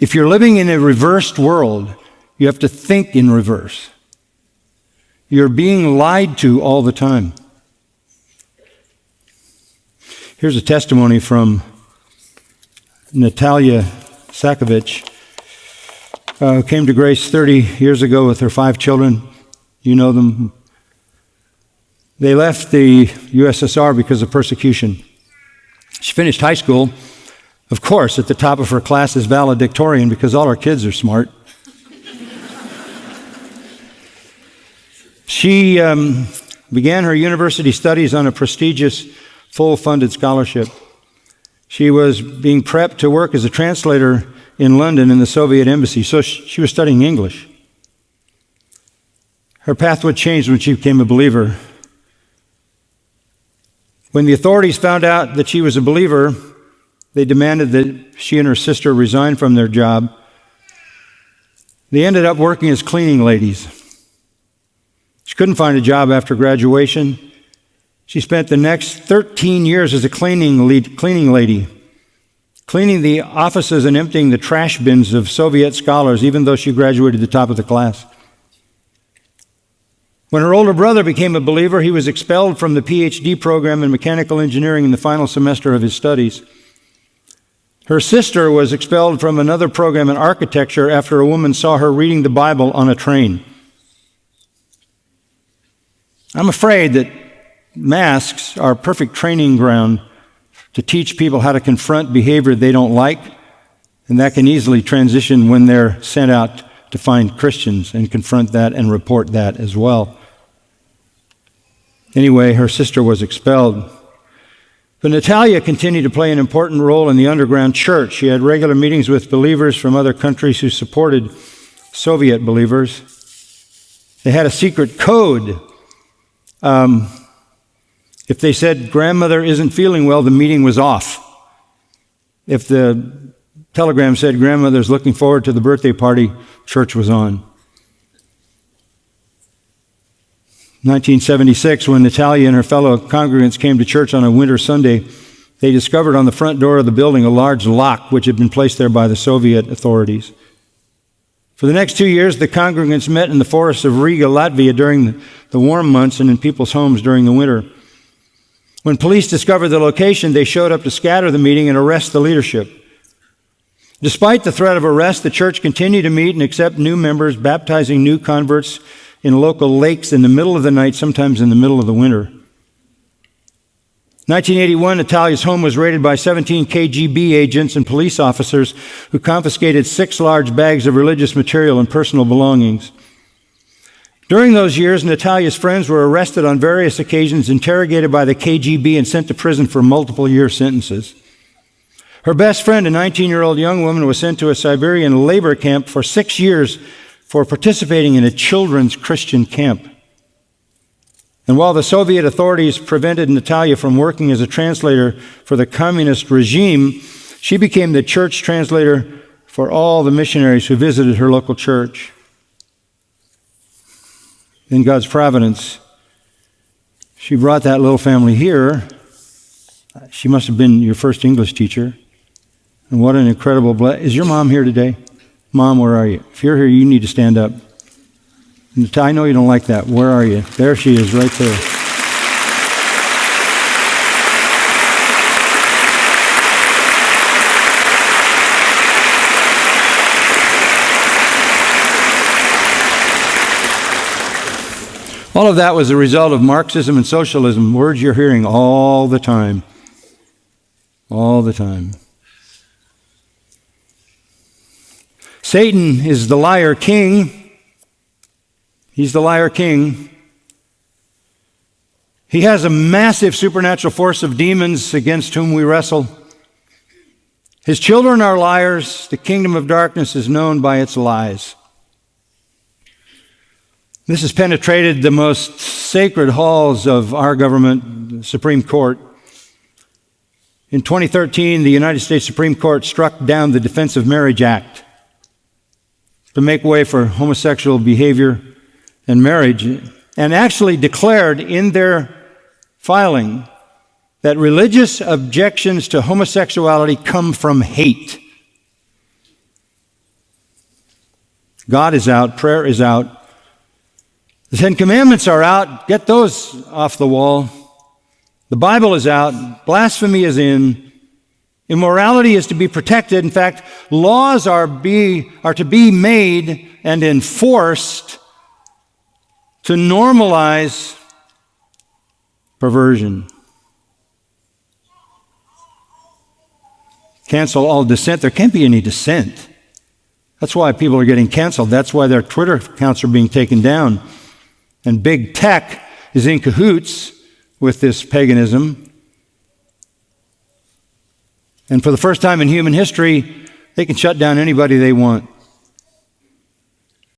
If you're living in a reversed world, you have to think in reverse. You're being lied to all the time. Here's a testimony from Natalia Sakovich, who came to grace 30 years ago with her 5 children. You know them. They left the USSR because of persecution. She finished high school, of course, at the top of her class as valedictorian because all her kids are smart. She began her university studies on a prestigious, full-funded scholarship. She was being prepped to work as a translator in London in the Soviet embassy, so she was studying English. Her path would change when she became a believer. When the authorities found out that she was a believer, they demanded that she and her sister resign from their job. They ended up working as cleaning ladies. She couldn't find a job after graduation. She spent the next 13 years as a cleaning lady, cleaning the offices and emptying the trash bins of Soviet scholars, even though she graduated at the top of the class. When her older brother became a believer, he was expelled from the PhD program in mechanical engineering in the final semester of his studies. Her sister was expelled from another program in architecture after a woman saw her reading the Bible on a train. I'm afraid that masks are a perfect training ground to teach people how to confront behavior they don't like, and that can easily transition when they're sent out to find Christians and confront that and report that as well. Anyway, her sister was expelled. But Natalia continued to play an important role in the underground church. She had regular meetings with believers from other countries who supported Soviet believers. They had a secret code. If they said grandmother isn't feeling well, the meeting was off. If the telegram said grandmother's looking forward to the birthday party, church was on. 1976, when Natalia and her fellow congregants came to church on a winter Sunday, they discovered on the front door of the building a large lock which had been placed there by the Soviet authorities. For the next 2 years, the congregants met in the forests of Riga, Latvia during the warm months and in people's homes during the winter. When police discovered the location, they showed up to scatter the meeting and arrest the leadership. Despite the threat of arrest, the church continued to meet and accept new members, baptizing new converts in local lakes in the middle of the night, sometimes in the middle of the winter. 1981, Natalia's home was raided by 17 KGB agents and police officers who confiscated 6 large bags of religious material and personal belongings. During those years, Natalia's friends were arrested on various occasions, interrogated by the KGB, and sent to prison for multiple-year sentences. Her best friend, a 19-year-old young woman, was sent to a Siberian labor camp for 6 years for participating in a children's Christian camp. And while the Soviet authorities prevented Natalia from working as a translator for the communist regime, she became the church translator for all the missionaries who visited her local church. In God's providence, she brought that little family here. She must have been your first English teacher. And what an incredible blessing. Is your mom here today? Mom, where are you? If you're here, you need to stand up. I know you don't like that. Where are you? There she is, right there. All of that was a result of Marxism and socialism, words you're hearing all the time. All the time. Satan is the liar king. He's the liar king. He has a massive supernatural force of demons against whom we wrestle. His children are liars. The kingdom of darkness is known by its lies. This has penetrated the most sacred halls of our government, the Supreme Court. In 2013, the United States Supreme Court struck down the Defense of Marriage Act to make way for homosexual behavior and marriage, and actually declared in their filing that religious objections to homosexuality come from hate. God is out. Prayer is out. The Ten Commandments are out. Get those off the wall. The Bible is out. Blasphemy is in. Immorality is to be protected. In fact, laws are to be made and enforced to normalize perversion. Cancel all dissent. There can't be any dissent. That's why people are getting canceled. That's why their Twitter accounts are being taken down. And big tech is in cahoots with this paganism. And for the first time in human history, they can shut down anybody they want.